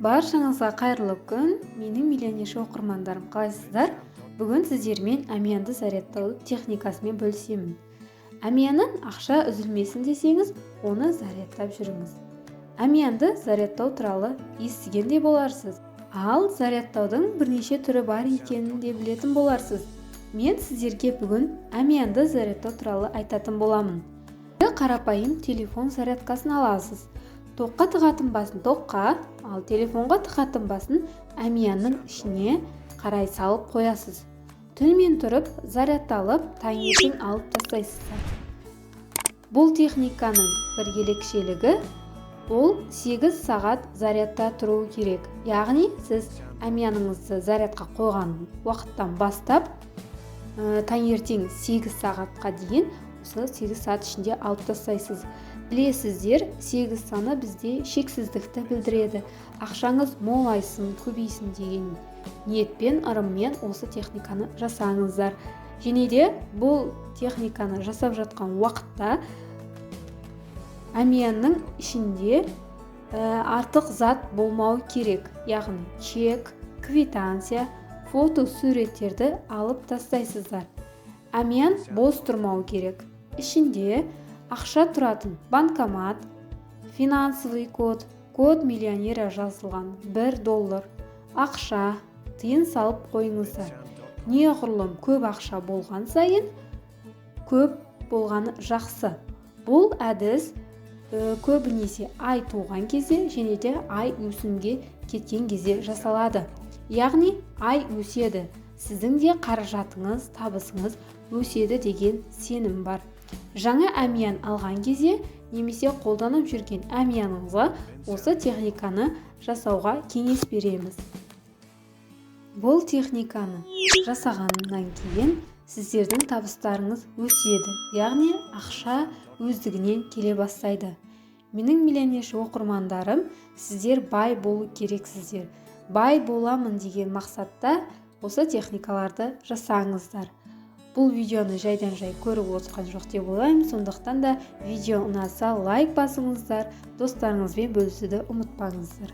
Баршаңызға қайырлы күн. Менің миллионерші оқырмандарым, қалайсыздар? Бүгін сіздермен әмиянды зарядтау техникасымен бөлісемін. Әмиянның ақша үзілмесін десеңіз, оны зарядтап жүріңіз. Әмиянды зарядтау туралы естіген де боларсыз. Ал зарядтаудың бірнеше түрі бар екенін де білетін боларсыз. Мен сіздерге бүгін әмиянды зарядтау туралы айтатын боламын. Қарапайым телефон зарядкасын аласыз. Тоққа тығатын басын тоққа, ал телефонға тығатын басын әмиянның ішіне қарай салып қоясыз. Түнімен тұрып, зарядталып, таңертең алып тастайсыздар. Бұл техниканың бір ерекшелігі, ол 8 сағат зарядта тұруы керек. Яғни, сіз әмияныңызды зарядқа қойған уақыттан бастап, таңертең 8 сағатқа дейін осы 8 сағат ішінде алып тастайсыз. Білесіздер, 8 саны бізде шексіздікті білдіреді. Ақшаңыз молайсын, көбейсін деген ниетпен, ырыммен осы техниканы жасаңыздар. Және де бұл техниканы жасап жатқан уақытта әмиянның ішінде артық зат болмау керек. Яғни чек, квитанция, фото суреттерді алып тастайсыздар. Әмиян бос тұрмау керек. Ішінде ақша тұратын банкомат, финансовый код миллионера жазылған $1, ақша, тиын салып қойыңыздар. Неғұрлым көп ақша болған сайын, көп болғаны жақсы. Бұл әдіс көбінесе ай туған кезде және де ай өсімге кеткен кезде жасалады. Яғни ай өседі. Сіздің де қаражатыңыз, табысыңыз өседі деген сенім бар. Жаңа әмиян алған кезде немесе қолданып жүрген әмияныңызға осы техниканы жасауға кеңес береміз. Бұл техниканы жасағаннан кейін сіздердің табыстарыңыз өседі. Яғни ақша өздігінен келе бастайды. Менің миллионерші оқырмандарым, сіздер бай болу керексіздер. Бай боламын деген мақсатта осы техникаларды жасаңыздар. Бұл видеоны жайдан жай көріп отырған жоқ деп ойлаймын. Сондықтан да видео ұнаса лайк басыңыздар, достарыңызбен бөлісуді ұмытпаңыздар.